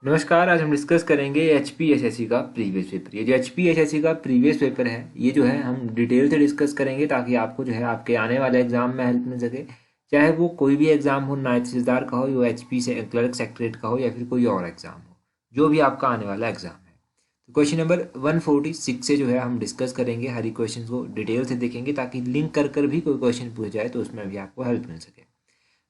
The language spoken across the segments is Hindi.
नमस्कार। आज हम डिस्कस करेंगे एचपीएसएससी का प्रीवियस पेपर। ये जो एचपीएसएससी का प्रीवियस पेपर है ये जो है हम डिटेल से डिस्कस करेंगे ताकि आपको जो है आपके आने वाले एग्जाम में हेल्प मिल सके। चाहे वो कोई भी एग्जाम हो, नायब तहसीलदार का हो, या एचपी से क्लर्क सेक्रेटरीट का हो, या फिर कोई और एग्जाम हो, जो भी आपका आने वाला एग्जाम है। तो क्वेश्चन नंबर 146 से जो है हम डिस्कस करेंगे, हर एक क्वेश्चन को डिटेल से देखेंगे ताकि लिंक कर भी कोई क्वेश्चन पूछ जाए तो उसमें भी आपको हेल्प मिल सके।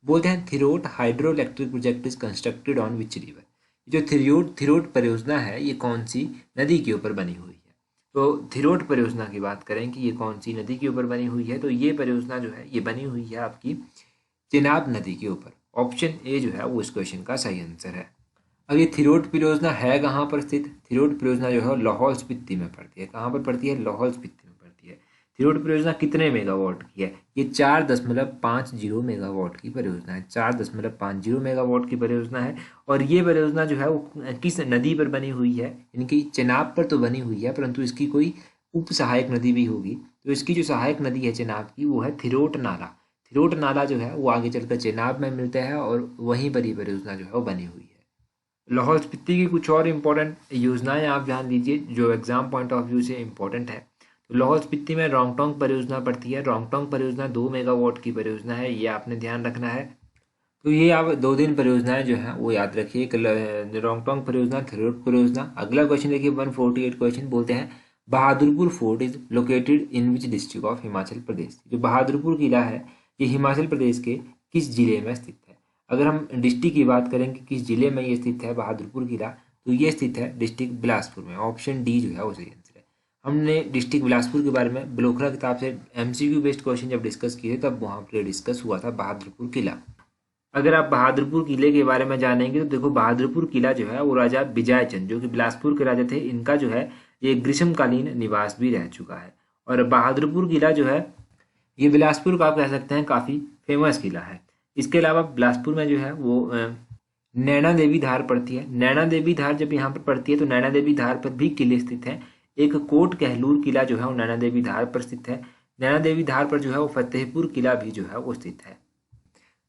बोलते हैं Thirot hydro electric project is constructed on which river. जो थिरोट परियोजना है ये कौन सी नदी के ऊपर बनी हुई है। तो थिरोट परियोजना की बात करें कि ये कौन सी नदी के ऊपर बनी हुई है, तो ये परियोजना जो है ये बनी हुई है आपकी चेनाब नदी के ऊपर। ऑप्शन ए जो है वो इस क्वेश्चन का सही आंसर है। अब ये थिरोट परियोजना है कहाँ पर स्थित? थिरोट परियोजना जो है लाहौल स्पीति में पड़ती है। कहाँ पर पड़ती है? लाहौल स्पीति में पड़ती है। थिरोट परियोजना कितने मेगावाट की है? ये 4.50 मेगावाट की परियोजना है। 4.50 मेगावाट की परियोजना है। और ये परियोजना जो है वो किस नदी पर बनी हुई है? इनकी चेनाब पर तो बनी हुई है, परंतु इसकी कोई उप सहायक नदी भी होगी। तो इसकी जो सहायक नदी है चेनाब की वो है थिरोट नाला। थिरोट नाला जो है वो आगे चलकर चेनाब में मिलता है और वहीं पर ये परियोजना जो है वो बनी हुई है। लाहौल स्पीति की कुछ और इम्पोर्टेंट योजनाएं आप ध्यान दीजिए जो एग्जाम पॉइंट ऑफ व्यू से इम्पोर्टेंट है। तो लाहौल स्पीति में रोंगटोंग परियोजना पड़ती है। रोंगटोंग परियोजना 2 मेगावाट की परियोजना है, ये आपने ध्यान रखना है। तो ये आप 2 दिन परियोजनाएं जो हैं वो याद रखिए, रोंगटोंग परियोजना, थिरोट परियोजना। अगला क्वेश्चन देखिए 148 क्वेश्चन बोलते हैं Bahadurpur fort is located in which district of Himachal Pradesh. जो बहादुरपुर किला है ये हिमाचल प्रदेश के किस जिले में स्थित है? अगर हम डिस्ट्रिक्ट की बात करें कि किस जिले में ये स्थित है बहादुरपुर किला, तो ये स्थित है डिस्ट्रिक्ट बिलासपुर में। ऑप्शन डी जो है वो सही आंसर है। हमने डिस्ट्रिक्ट बिलासपुर के बारे में ब्लोखरा किताब से एमसीक्यू बेस्ड क्वेश्चन जब डिस्कस किए तब वहाँ पर डिस्कस हुआ था बहादुरपुर किला। अगर आप बहादुरपुर किले के बारे में जानेंगे तो देखो बहादुरपुर किला जो है वो राजा विजय चंद जो कि बिलासपुर के राजा थे, इनका जो है ये ग्रीष्मकालीन निवास भी रह चुका है। और बहादुरपुर किला जो है ये बिलासपुर का आप कह सकते हैं काफ़ी फेमस किला है। इसके अलावा बिलासपुर में जो है वो नैना देवी धार पड़ती है। नैना देवी धार जब यहाँ पर पड़ती है तो नैना देवी धार पर भी किले स्थित हैं। एक कोट कहलूर किला जो है वो नैना देवी धार पर स्थित है। नैना देवी धार पर जो है वो फतेहपुर किला भी जो है वो स्थित है।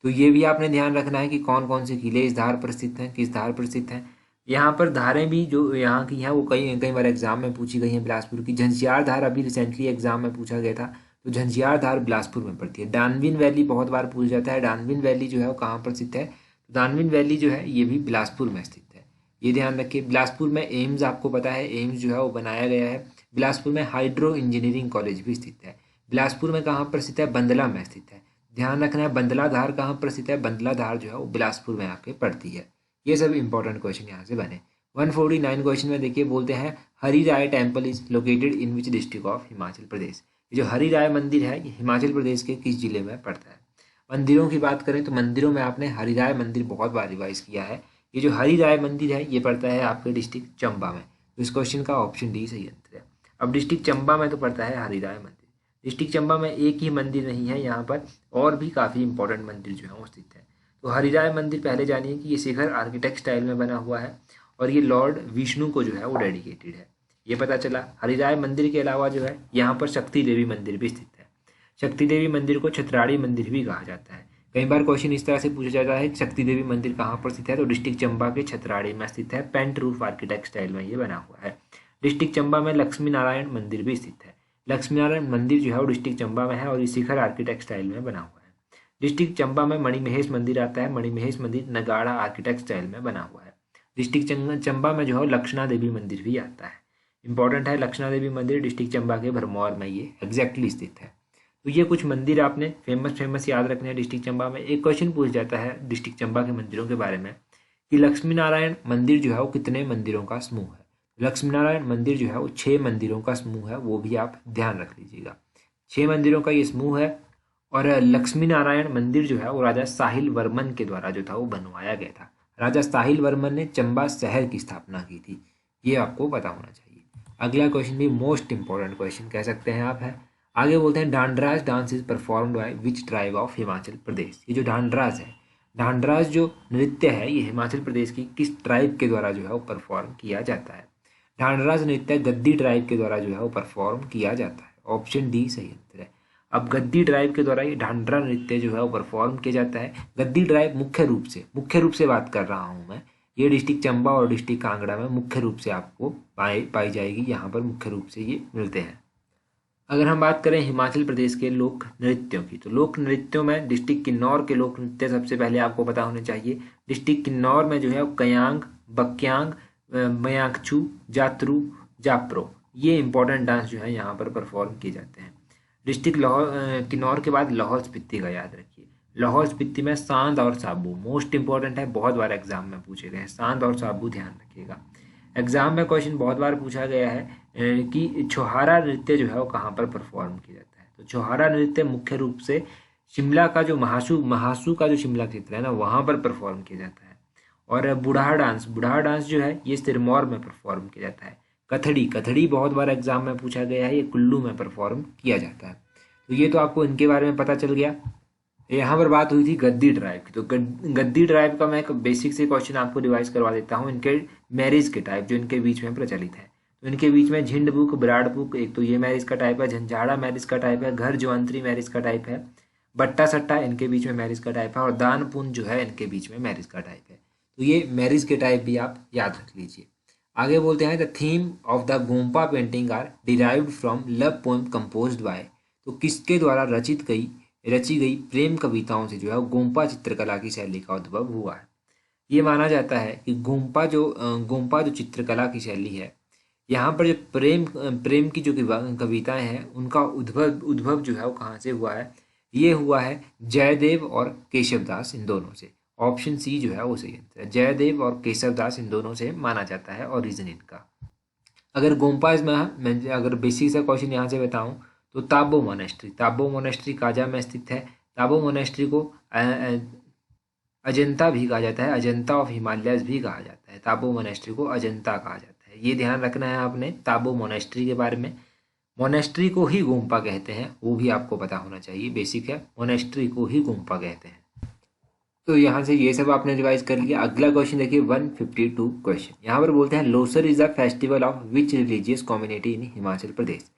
तो ये भी आपने ध्यान रखना है कि कौन कौन से किले इस धार पर स्थित हैं, किस धार पर स्थित हैं। यहाँ पर धारें भी जो यहाँ की हैं वो कई कई बार एग्जाम में पूछी गई हैं। बिलासपुर की झंझियार धार अभी रिसेंटली एग्जाम में पूछा गया था, तो झंझियार धार बिलासपुर में पड़ती है। डानविन वैली बहुत बार पूछा जाता है, डानविन वैली जो है वो कहाँ पर स्थित है? तो डानविन वैली जो है ये भी बिलासपुर में स्थित है। ये ध्यान रखिए। बिलासपुर में एम्स आपको पता है, एम्स जो है वो बनाया गया है। बिलासपुर में हाइड्रो इंजीनियरिंग कॉलेज भी स्थित है। बिलासपुर में कहाँ पर स्थित है? बंदला में स्थित है। ध्यान रखना है बंदला धार कहाँ पर स्थित है? बंदला धार जो है वो बिलासपुर में आके पड़ती है। ये सब इंपॉर्टेंट क्वेश्चन यहाँ से बने। 149 क्वेश्चन में देखिए बोलते हैं Hari Rai temple is located in which district of Himachal Pradesh. ये जो हरि राय मंदिर है ये हिमाचल प्रदेश के किस जिले में पड़ता है? मंदिरों की बात करें तो मंदिरों में आपने हरि राय मंदिर बहुत बार रिवाइज किया है। ये जो हरि राय मंदिर है ये पड़ता है आपके डिस्ट्रिक्ट चंबा में। तो इस क्वेश्चन का ऑप्शन डी सही आंसर है। अब डिस्ट्रिक्ट चंबा में तो पड़ता है हरि राय मंदिर। डिस्ट्रिक्ट चंबा में एक ही मंदिर नहीं है, यहाँ पर और भी काफ़ी इंपॉर्टेंट मंदिर जो है वो स्थित है। तो हरिराय मंदिर पहले जानिए कि ये शिखर आर्किटेक्ट स्टाइल में बना हुआ है और ये लॉर्ड विष्णु को जो है वो डेडिकेटेड है, ये पता चला। हरिराय मंदिर के अलावा जो है यहाँ पर शक्ति देवी मंदिर भी स्थित है। शक्ति देवी मंदिर को छतराड़ी मंदिर भी कहा जाता है। कई बार क्वेश्चन इस तरह से पूछा जाता है कि शक्ति देवी मंदिर कहाँ पर स्थित है, तो डिस्ट्रिक्ट चंबा के छतराड़ी में स्थित है। पेंट रूफ आर्किटेक्ट स्टाइल में ये बना हुआ है। डिस्ट्रिक्ट चंबा में लक्ष्मी नारायण मंदिर भी स्थित है। लक्ष्मी नारायण मंदिर जो है वो डिस्ट्रिक्ट चंबा में है और ये शिखर आर्किटेक्ट स्टाइल में बना हुआ है। डिस्ट्रिक्ट चंबा में मणिमहेश मंदिर आता है। मणिमहेश मंदिर नगाड़ा आर्किटेक्ट स्टाइल में बना हुआ है। डिस्ट्रिक्ट चंबा में जो है लक्षणा देवी मंदिर भी आता है। इंपॉर्टेंट है लक्षणा देवी मंदिर, डिस्ट्रिक्ट चंबा के भरमौर में ये एग्जैक्टली स्थित है। तो ये कुछ मंदिर आपने फेमस याद रखने हैं डिस्ट्रिक्ट चंबा में। एक क्वेश्चन पूछ जाता है डिस्ट्रिक्ट चंबा के मंदिरों के बारे में कि लक्ष्मी नारायण मंदिर जो है वो कितने मंदिरों का समूह है। लक्ष्मी नारायण मंदिर जो है वो 6 मंदिरों का समूह है, वो भी आप ध्यान रख लीजिएगा। 6 मंदिरों का ये समूह है। और लक्ष्मी नारायण मंदिर जो है वो राजा साहिल वर्मन के द्वारा जो था वो बनवाया गया था। राजा साहिल वर्मन ने चंबा शहर की स्थापना की थी, ये आपको पता होना चाहिए। अगला क्वेश्चन भी मोस्ट इंपॉर्टेंट क्वेश्चन कह सकते हैं आप है। आगे बोलते हैं Dhandraj dance is performed by which tribe of Himachal Pradesh. ये जो ढांडराज है, ढांडराज जो नृत्य है ये हिमाचल प्रदेश की किस ट्राइब के द्वारा जो है वो परफॉर्म किया जाता है? ढांडराज नृत्य गद्दी ट्राइब के द्वारा जो है वो परफॉर्म किया जाता है। ऑप्शन डी सही आंसर है। अब गद्दी ट्राइब के द्वारा ये ढांडरा नृत्य जो है वो परफॉर्म किया जाता है। गद्दी ट्राइब मुख्य रूप से बात कर रहा हूँ मैं, ये डिस्ट्रिक्ट चंबा और डिस्ट्रिक्ट कांगड़ा में मुख्य रूप से आपको पाई जाएगी, यहाँ पर मुख्य रूप से ये मिलते हैं। अगर हम बात करें हिमाचल प्रदेश के लोक नृत्यों की, तो लोक नृत्यों में डिस्ट्रिक्ट किन्नौर के लोक नृत्य सबसे पहले आपको पता होने चाहिए। डिस्ट्रिक्ट किन्नौर में जो है कयांग, बक्यांग, मयांकचू, जातरू, जापरो, ये इंपॉर्टेंट डांस जो है यहाँ पर परफॉर्म किए जाते हैं। डिस्ट्रिक्ट किन्नौर के बाद लाहौल स्पीति का याद रखिए। लाहौल स्पीति में सांद और साबू मोस्ट इंपॉर्टेंट है, बहुत बार एग्जाम में पूछे गए हैं, सांद और साबू ध्यान रखिएगा। एग्जाम में क्वेश्चन बहुत बार पूछा गया है कि छुहारा नृत्य जो है वो कहाँ पर परफॉर्म किया जाता है। तो छुहारा नृत्य मुख्य रूप से शिमला का जो महासू का जो शिमला क्षेत्र है ना, वहाँ पर परफॉर्म किया जाता है। और बुढ़ा डांस जो है ये सिरमौर में परफॉर्म किया जाता है। कथड़ी बहुत बार एग्जाम में पूछा गया है, ये कुल्लू में परफॉर्म किया जाता है। तो ये तो आपको इनके बारे में पता चल गया। यहाँ पर बात हुई थी गद्दी ट्राइब की, तो गद्दी ट्राइब का मैं एक बेसिक से क्वेश्चन आपको रिवाइज करवा देता हूँ। इनके मैरिज के टाइप जो इनके बीच में प्रचलित है, तो इनके बीच में झिंड बुक, बिराड़ बुक, एक तो ये मैरिज का टाइप है, झंझाड़ा मैरिज का टाइप है, घर जवंतरी मैरिज का टाइप है, बट्टा सट्टा इनके बीच में मैरिज का टाइप है, और दान पुन जो है इनके बीच में मैरिज का टाइप है। तो ये मैरिज के टाइप भी आप याद रख लीजिए। आगे बोलते हैं the theme of the gompa painting are derived from love poem composed by, तो किसके द्वारा रची गई प्रेम कविताओं से जो है गोम्पा चित्रकला की शैली का उद्भव हुआ है। ये माना जाता है कि गोम्पा जो चित्रकला की शैली है, यहाँ पर जो प्रेम की जो कविताएं हैं उनका उद्भव जो है वो कहाँ से हुआ है, ये हुआ है जयदेव और केशवदास, इन दोनों से। ऑप्शन सी जो है वो सही आंसर है, जयदेव और केशवदास इन दोनों से माना जाता है ओरिजिन इनका। अगर गोम्पाज में मैं अगर बेसिक सा क्वेश्चन यहाँ से बताऊँ तो ताबो मोनेस्ट्री काजा में स्थित है। ताबो मोनेस्ट्री को अजंता भी कहा जाता है, अजंता ऑफ हिमालयस भी कहा जाता है। ताबो मोनेस्ट्री को अजंता कहा जाता है, ये ध्यान रखना है आपने ताबो मोनेस्ट्री के बारे में। मोनेस्ट्री को ही गोम्पा कहते हैं, वो भी आपको पता होना चाहिए, बेसिक है, मोनेस्ट्री को ही गोम्पा कहते हैं। तो यहाँ से ये सब आपने रिवाइज कर लिया। अगला क्वेश्चन देखिए 152 क्वेश्चन, यहाँ पर बोलते हैं Losar is a festival of which religious community in Himachal Pradesh.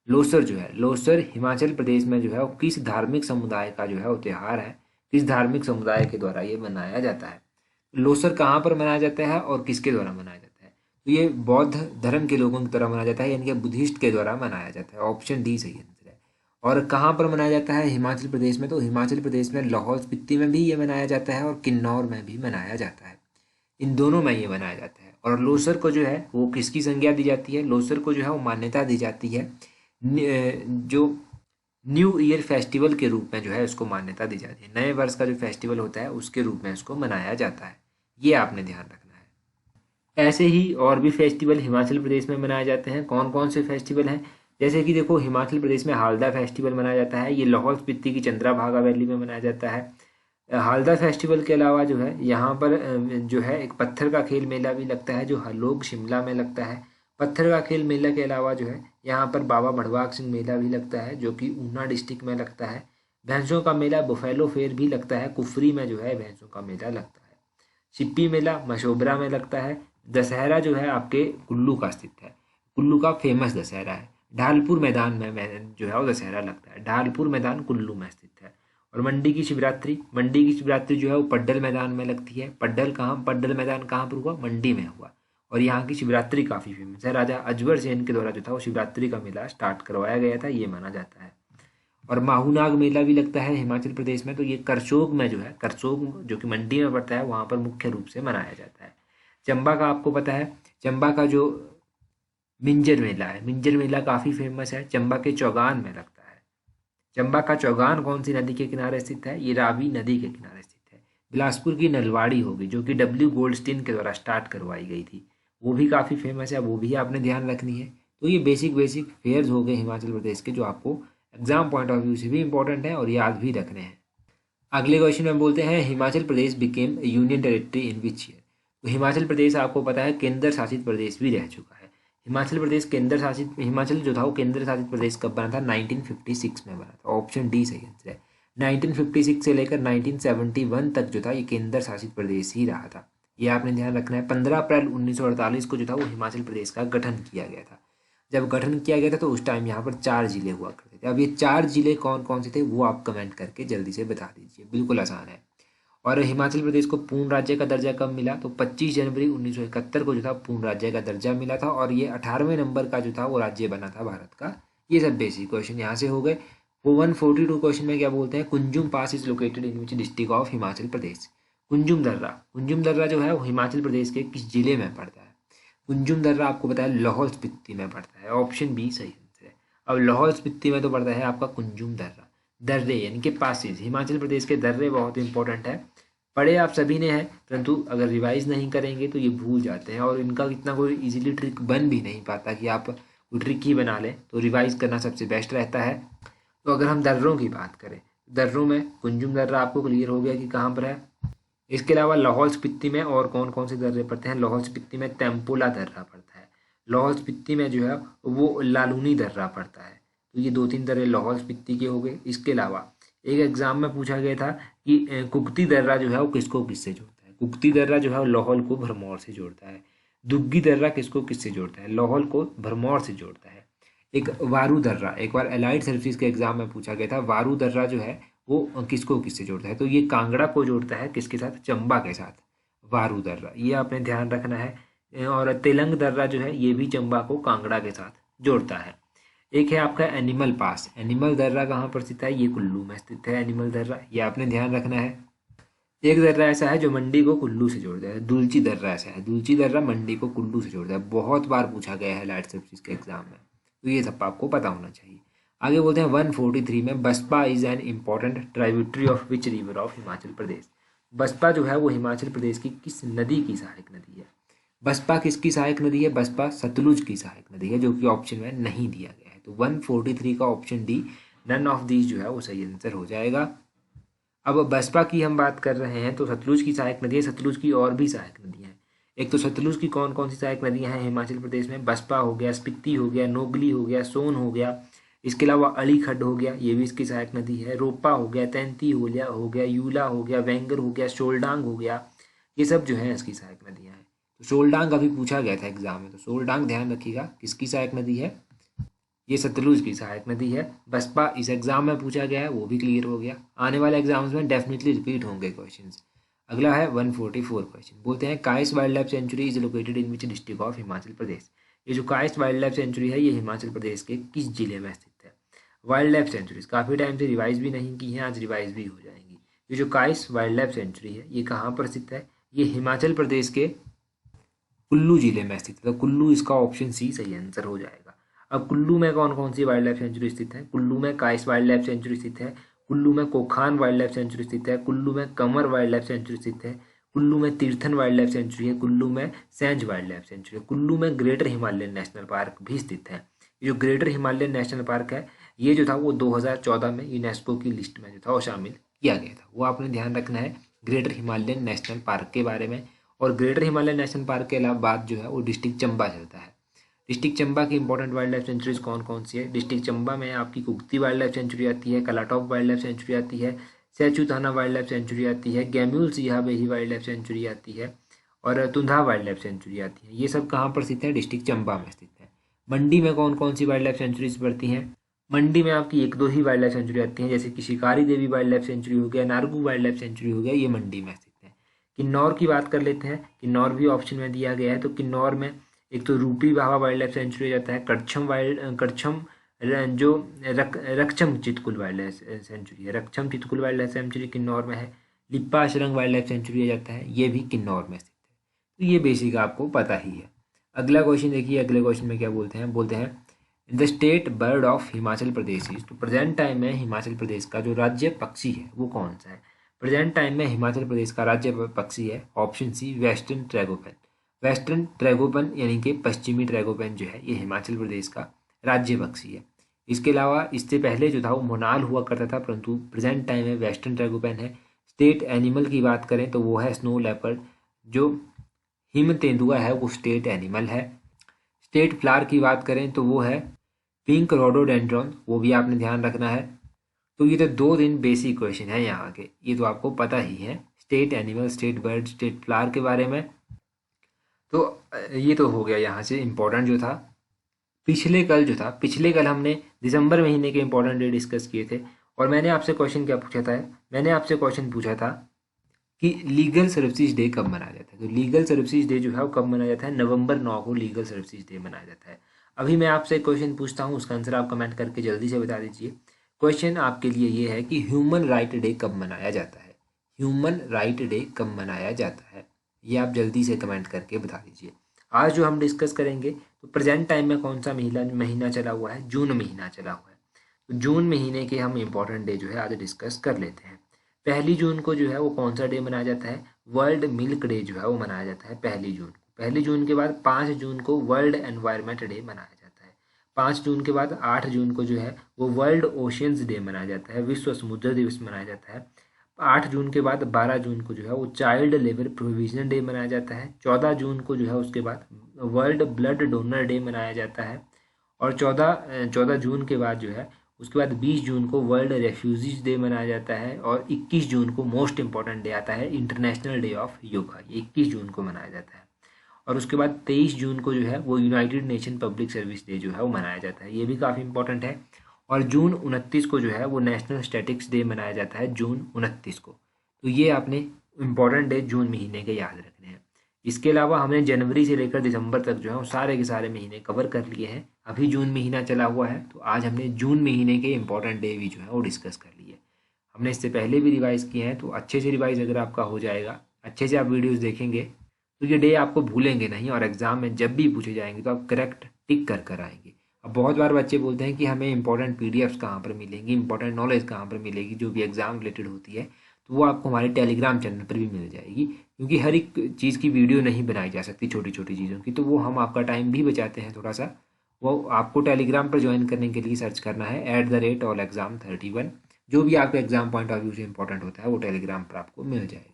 Losar जो है, लोसर हिमाचल प्रदेश में जो है वो किस धार्मिक समुदाय का जो है वो त्यौहार है, किस धार्मिक समुदाय के द्वारा ये मनाया जाता है। लोसर कहाँ पर मनाया जाता है और किसके द्वारा मनाया जाता है, तो ये बौद्ध धर्म के लोगों की द्वारा मनाया जाता है, यानी कि बुद्धिस्ट के द्वारा मनाया जाता है। ऑप्शन डी सही आंसर है। और कहाँ पर मनाया जाता है हिमाचल प्रदेश में, तो हिमाचल प्रदेश में लाहौल स्पीति में भी ये मनाया जाता है और किन्नौर में भी मनाया जाता है, इन दोनों में ये मनाया जाता है। और लोसर को जो है वो किसकी संज्ञा दी जाती है, लोसर को जो है वो मान्यता दी जाती है जो न्यू ईयर फेस्टिवल के रूप में जो है उसको मान्यता दी जाती है। नए वर्ष का जो फेस्टिवल होता है उसके रूप में इसको मनाया जाता है, ये आपने ध्यान रखना है। ऐसे ही और भी फेस्टिवल हिमाचल प्रदेश में मनाए जाते हैं। कौन कौन से फेस्टिवल हैं, जैसे कि देखो हिमाचल प्रदेश में हालदा फेस्टिवल मनाया जाता है, ये लाहौल स्पीति की चंद्राभागा वैली में मनाया जाता है। हालदा फेस्टिवल के अलावा जो है यहाँ पर जो है एक पत्थर का खेल मेला भी लगता है जो हरलोग शिमला में लगता है। पत्थर का खेल मेला के अलावा जो है यहाँ पर बाबा भड़वाक सिंह मेला भी लगता है जो कि ऊना डिस्ट्रिक्ट में लगता है। भैंसों का मेला बुफेलो फेयर भी लगता है, कुफरी में जो है भैंसों का मेला लगता है। सिप्पी मेला मशोबरा में लगता है। दशहरा जो है आपके कुल्लू का स्थित है, कुल्लू का फेमस दशहरा है। ढालपुर मैदान में जो है वो दशहरा लगता है, ढालपुर मैदान कुल्लू में स्थित है। और मंडी की शिवरात्रि जो है वो पड्डल मैदान में लगती है। पड्डल मैदान कहाँ पर हुआ, मंडी में हुआ। और यहाँ की शिवरात्रि काफ़ी फेमस है, राजा अजबर सेन के द्वारा जो था वो शिवरात्रि का मेला स्टार्ट करवाया गया था, ये माना जाता है। और माहूनाग मेला भी लगता है हिमाचल प्रदेश में, तो ये करसोग में जो है, करसोग जो कि मंडी में पड़ता है, वहाँ पर मुख्य रूप से मनाया जाता है। चंबा का आपको पता है, चंबा का जो मिंजर मेला है, मिंजर मेला काफ़ी फेमस है, चंबा के चौगान में लगता है। चंबा का चौगान कौन सी नदी के किनारे स्थित है, ये रावी नदी के किनारे स्थित है। बिलासपुर की नलवाड़ी होगी जो कि डब्ल्यू गोल्डस्टीन के द्वारा स्टार्ट करवाई गई थी, वो भी काफ़ी फेमस है, वो भी आपने ध्यान रखनी है। तो ये बेसिक फेयर्स हो गए हिमाचल प्रदेश के जो आपको एग्जाम पॉइंट ऑफ व्यू से भी इंपॉर्टेंट है और याद भी रखने हैं। अगले क्वेश्चन में बोलते हैं Himachal Pradesh became union territory in which year. तो हिमाचल प्रदेश आपको पता है केंद्र शासित प्रदेश भी रह चुका है। हिमाचल जो था वो केंद्र शासित प्रदेश कब बना था, 1956 में बना था। ऑप्शन डी सही आंसर है। 1956 से लेकर 1971 तक जो था ये केंद्र शासित प्रदेश ही रहा था, ये आपने ध्यान रखना है। 15 अप्रैल 1948 को जो था वो हिमाचल प्रदेश का गठन किया गया था। जब गठन किया गया था तो उस टाइम यहाँ पर 4 जिले हुआ करते थे। अब ये 4 जिले कौन कौन से थे वो आप कमेंट करके जल्दी से बता दीजिए, बिल्कुल आसान है। और हिमाचल प्रदेश को पूर्ण राज्य का दर्जा कब मिला, तो 25 जनवरी 1971 को जो था पूर्ण राज्य का दर्जा मिला था, और ये 18वें नंबर का जो था वो राज्य बना था भारत का। ये सब बेसिक क्वेश्चन यहाँ से हो गए। वो 142 क्वेश्चन में क्या बोलते हैं, Kunzum pass is located in which district of Himachal Pradesh. Kunzum दर्रा जो है वो हिमाचल प्रदेश के किस जिले में पड़ता है। कुंजुम दर्रा आपको पता है लाहौल स्पीति में पड़ता है, ऑप्शन बी सही आंसर है। अब लाहौल स्पीति में तो पड़ता है आपका कुंजुम दर्रा। दर्रे यानी कि पासिस, हिमाचल प्रदेश के दर्रे बहुत इंपॉर्टेंट है, पढ़े आप सभी ने हैं, परंतु अगर रिवाइज नहीं करेंगे तो ये भूल जाते हैं, और इनका इतना कोई इजीली ट्रिक बन भी नहीं पाता कि आप कोई ट्रिक ही बना लें, तो रिवाइज करना सबसे बेस्ट रहता है। तो अगर हम दर्रों की बात करें, दर्रों में कुंजुम दर्रा आपको क्लियर हो गया कि कहाँ पर है। इसके अलावा लाहौल स्पीति में और कौन कौन से दर्रे पड़ते हैं, लाहौल स्पीति में तेम्पोला दर्रा पड़ता है, लाहौल स्पीति में जो है वो लालूनी दर्रा पड़ता है। तो ये 2-3 दर्रे लाहौल स्पीति के हो गए। इसके अलावा एक एग्जाम में पूछा गया था कि कुक्ती दर्रा जो है वो किसको किससे जोड़ता है। कुक्ती दर्रा जो है वो लाहौल को भरमौर से जोड़ता है। दुग्गी दर्रा किसको किससे जोड़ता है, लाहौल को भरमौर से जोड़ता है। एक वारू दर्रा, एक बार एलाइड सर्विसेज के एग्जाम में पूछा गया था, वारू दर्रा जो है वो किसको किससे जोड़ता है, तो ये कांगड़ा को जोड़ता है, किसके साथ, चंबा के साथ, वारू दर्रा, ये आपने ध्यान रखना है। और तेलंग दर्रा जो है ये भी चंबा को कांगड़ा के साथ जोड़ता है। एक है आपका एनिमल पास, एनिमल दर्रा कहाँ पर स्थित है, ये कुल्लू में स्थित है एनिमल दर्रा, ये आपने ध्यान रखना है। एक दर्रा ऐसा है जो मंडी को कुल्लू से जोड़ता है, दुलची दर्रा ऐसा है, दुलची दर्रा मंडी को कुल्लू से जोड़ता है, बहुत बार पूछा गया है लाइट सर्विस के एग्जाम में, तो ये सब आपको पता होना चाहिए। आगे बोलते हैं 143 में, Baspa is an important tributary of which river of Himachal Pradesh. Baspa जो है वो हिमाचल प्रदेश की किस नदी की सहायक नदी है। बसपा किसकी सहायक नदी है, बसपा सतलुज की सहायक नदी है, जो कि ऑप्शन में नहीं दिया गया है। तो 143 का option D, none of these जो है वो सही आंसर हो जाएगा। अब बसपा की हम बात कर रहे हैं तो सतलुज की सहायक नदी है, सतलुज की और भी सहायक नदियाँ हैं। एक तो सतलुज की कौन कौन सी सहायक नदियाँ हैं हिमाचल प्रदेश में, बसपा हो गया, स्पीति हो गया, नोगली हो गया, सोन हो गया, इसके अलावा अलीखड्ड हो गया, ये भी इसकी सहायक नदी है, रोपा हो गया, तैंती हो गया, यूला हो गया, वेंगर हो गया, शोलडांग हो गया, ये सब जो है इसकी सहायक नदियाँ हैं। तो शोलडांग अभी पूछा गया था एग्जाम में, तो शोलडांग ध्यान रखिएगा किसकी सहायक नदी है, ये सतलुज की सहायक नदी है। बसपा इस एग्जाम में पूछा गया है, वो भी क्लियर हो गया, आने वाले एग्जाम्स में डेफिनेटली रिपीट होंगे क्वेश्चंस। अगला है 144 क्वेश्चन, बोलते हैं Kais wild life sanctuary is located in which district of Himachal Pradesh. ये जो काइस वाइल्ड लाइफ सेंचुरी है ये हिमाचल प्रदेश के किस जिले में स्थित है। वाइल्ड लाइफ सेंचुरीज काफ़ी टाइम से रिवाइज भी नहीं की हैं, आज रिवाइज भी हो जाएंगी। ये जो काइस वाइल्ड लाइफ सेंचुरी है ये कहाँ पर स्थित है, ये हिमाचल प्रदेश के कुल्लू जिले में स्थित है, तो कुल्लू इसका ऑप्शन सी सही आंसर हो जाएगा। अब कुल्लू में कौन कौन सी वाइल्ड लाइफ सेंचुरी स्थित है, कुल्लू में काइस वाइल्ड लाइफ सेंचुरी स्थित है, कुल्लू में कोखान वाइल्ड लाइफ सेंचुरी स्थित है, कुल्लू में कमर वाइल्ड लाइफ सेंचुरी स्थित है, कुल्लू में तीर्थन वाइल्ड लाइफ सेंचुरी है, कुल्लू में सैंज वाइल्ड लाइफ सेंचुरी है, कुल्लू में ग्रेटर हिमालयन नेशनल पार्क भी स्थित है। ये जो ग्रेटर हिमालयन नेशनल पार्क है ये जो था वो 2014 में यूनेस्को की लिस्ट में जो था वो शामिल किया गया था, वो आपने ध्यान रखना है ग्रेटर हिमालयन नेशनल पार्क के बारे में। और ग्रेटर हिमालयन नेशनल पार्क के अलावा बाद जो है वो डिस्ट्रिक्ट चंबा चलता है। डिस्ट्रिक्ट चंबा की इंपॉर्टेंट वाइल्ड लाइफ सेंचुरीज कौन कौन सी है, डिस्ट्रिक्ट चंबा में आपकी कुक्ती वाइल्ड लाइफ सेंचुरी आती है, कलाटॉप वाइल्ड लाइफ सेंचुरी आती है, सैचू थाना वाइल्ड लाइफ सेंचुरी आती है, गैम्यूल सिहा बेही वाइल्ड लाइफ सेंचुरी आती है, और तुंधा वाइल्ड लाइफ सेंचुरी आती है। ये सब कहाँ पर स्थित है, डिस्ट्रिक्ट चंबा में स्थित है। मंडी में कौन कौन सी वाइल्ड लाइफ सेंचुरीज पड़ती हैं, मंडी में आपकी 1-2 ही वाइल्ड लाइफ सेंचुरी आती हैं, जैसे कि शिकारी देवी वाइल्ड लाइफ सेंचुरी हो गया, नारगू वाइल्ड लाइफ सेंचुरी हो गया, ये मंडी में स्थित है। किन्नौर की बात कर लेते हैं, किन्नौर भी ऑप्शन में दिया गया है, तो किन्नौर में एक तो रूपी बावा वाइल्ड लाइफ सेंचुरी जाता है, कड़छम जो Rakchham Chitkul wild life sanctuary है, Rakchham Chitkul wild life sanctuary Kinnaur में है, Lippa Asrang wild life sanctuary जाता है, ये भी किन्नौर में स्थित है। तो ये बेसिक आपको पता ही है। अगला क्वेश्चन देखिए, अगले क्वेश्चन में क्या बोलते हैं the state bird of Himachal Pradesh is, तो प्रेजेंट टाइम में हिमाचल प्रदेश का जो राज्य पक्षी है वो कौन सा है। प्रेजेंट टाइम में हिमाचल प्रदेश का राज्य पक्षी है option C western tragopan. Western tragopan यानी कि पश्चिमी ट्रैगोपन जो है ये हिमाचल प्रदेश का राज्य पक्षी है। इसके अलावा इससे पहले जो था वो मोनाल हुआ करता था, परंतु प्रेजेंट टाइम में वेस्टर्न ट्रैगोपन है। स्टेट एनिमल की बात करें तो वो है स्नो लेपर्ड, जो हिम तेंदुआ है वो स्टेट एनिमल है। स्टेट फ्लावर की बात करें तो वो है पिंक रोडोडेंड्रॉन, वो भी आपने ध्यान रखना है। तो ये तो 2 बेसिक क्वेश्चन है यहाँ के, ये तो आपको पता ही है state animal, state bird, state flower के बारे में। तो ये तो हो गया यहाँ से इम्पोर्टेंट जो था। पिछले कल हमने दिसंबर महीने के इम्पोर्टेंट डे डिस्कस किए थे, और मैंने आपसे क्वेश्चन क्या पूछा था, मैंने आपसे क्वेश्चन पूछा था कि लीगल सर्विसेज डे कब मनाया जाता है। तो लीगल सर्विसेज डे जो है वो कब मनाया जाता है, नवंबर 9 को लीगल सर्विसेज डे मनाया जाता है। अभी मैं आपसे एक क्वेश्चन पूछता हूँ, उसका आंसर आप कमेंट करके जल्दी से बता दीजिए। क्वेश्चन आपके लिए ये है कि ह्यूमन राइट डे कब मनाया जाता है, ह्यूमन राइट डे कब मनाया जाता है, ये आप जल्दी से कमेंट करके बता दीजिए। आज जो हम डिस्कस करेंगे तो प्रेजेंट टाइम में कौन सा महीना चला हुआ है, जून महीना चला हुआ है। तो जून महीने के हम इम्पोर्टेंट डे जो है आज डिस्कस कर लेते हैं। 1 जून को जो है वो कौन सा डे मनाया जाता है, वर्ल्ड मिल्क डे जो है वो मनाया जाता है 1 जून को। 1 जून के बाद 5 जून को वर्ल्ड एनवायरनमेंट डे मनाया जाता है। 5 जून के बाद 8 जून को जो है वो वर्ल्ड ओशियंस डे मनाया जाता है, विश्व समुद्र दिवस मनाया जाता है। 8 जून के बाद 12 जून को जो है वो चाइल्ड लेबर प्रोविजन डे मनाया जाता है। 14 जून को जो है उसके बाद वर्ल्ड ब्लड डोनर डे मनाया जाता है। और 14 जून के बाद जो है उसके बाद 20 जून को वर्ल्ड रेफ्यूजीज डे मनाया जाता है। और 21 जून को मोस्ट इंपॉर्टेंट डे आता है, इंटरनेशनल डे ऑफ योगा, ये 21 जून को मनाया जाता है। और उसके बाद 23 जून को जो है वो United nation public service day जो है वो मनाया जाता है, ये भी काफ़ी इंपॉर्टेंट है। और जून 29 को जो है वो नेशनल स्टैटिक्स डे मनाया जाता है, जून 29 को। तो ये आपने इंपॉर्टेंट डे जून महीने के याद रखने हैं। इसके अलावा हमने जनवरी से लेकर दिसंबर तक जो है वो सारे के सारे महीने कवर कर लिए हैं। अभी जून महीना चला हुआ है, तो आज हमने जून महीने के इंपॉर्टेंट डे भी जो है वो डिस्कस कर लिए। हमने इससे पहले भी रिवाइज किए हैं, तो अच्छे से रिवाइज अगर आपका हो जाएगा, अच्छे से आप वीडियोस देखेंगे, तो ये डे आपको भूलेंगे नहीं और एग्जाम में जब भी पूछे जाएंगे तो आप करेक्ट टिक कर कर आएंगे। अब बहुत बार बच्चे बोलते हैं कि हमें इंपॉर्टेंट पीडीएफ्स कहाँ पर मिलेंगी, इंपॉर्टेंट नॉलेज कहाँ पर मिलेगी जो भी एग्जाम रिलेटेड होती है, तो वो आपको हमारे टेलीग्राम चैनल पर भी मिल जाएगी। क्योंकि हर एक चीज़ की वीडियो नहीं बनाई जा सकती, छोटी छोटी चीज़ों की, तो वो हम आपका टाइम भी बचाते हैं थोड़ा सा। वो आपको टेलीग्राम पर ज्वाइन करने के लिए सर्च करना है @allexam31। जो भी आपका एग्जाम पॉइंट ऑफ व्यू से इंपॉर्टेंट होता है वो टेलीग्राम पर आपको मिल जाएगा।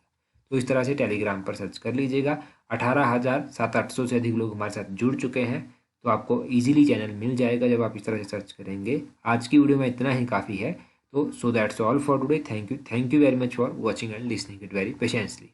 तो इस तरह से टेलीग्राम पर सर्च कर लीजिएगा। 18,700-800 से अधिक लोग हमारे साथ जुड़ चुके हैं, तो आपको इजीली चैनल मिल जाएगा जब आप इस तरह से सर्च करेंगे। आज की वीडियो में इतना ही काफ़ी है। तो so that's all for today. Thank you very much for watching and listening it very patiently.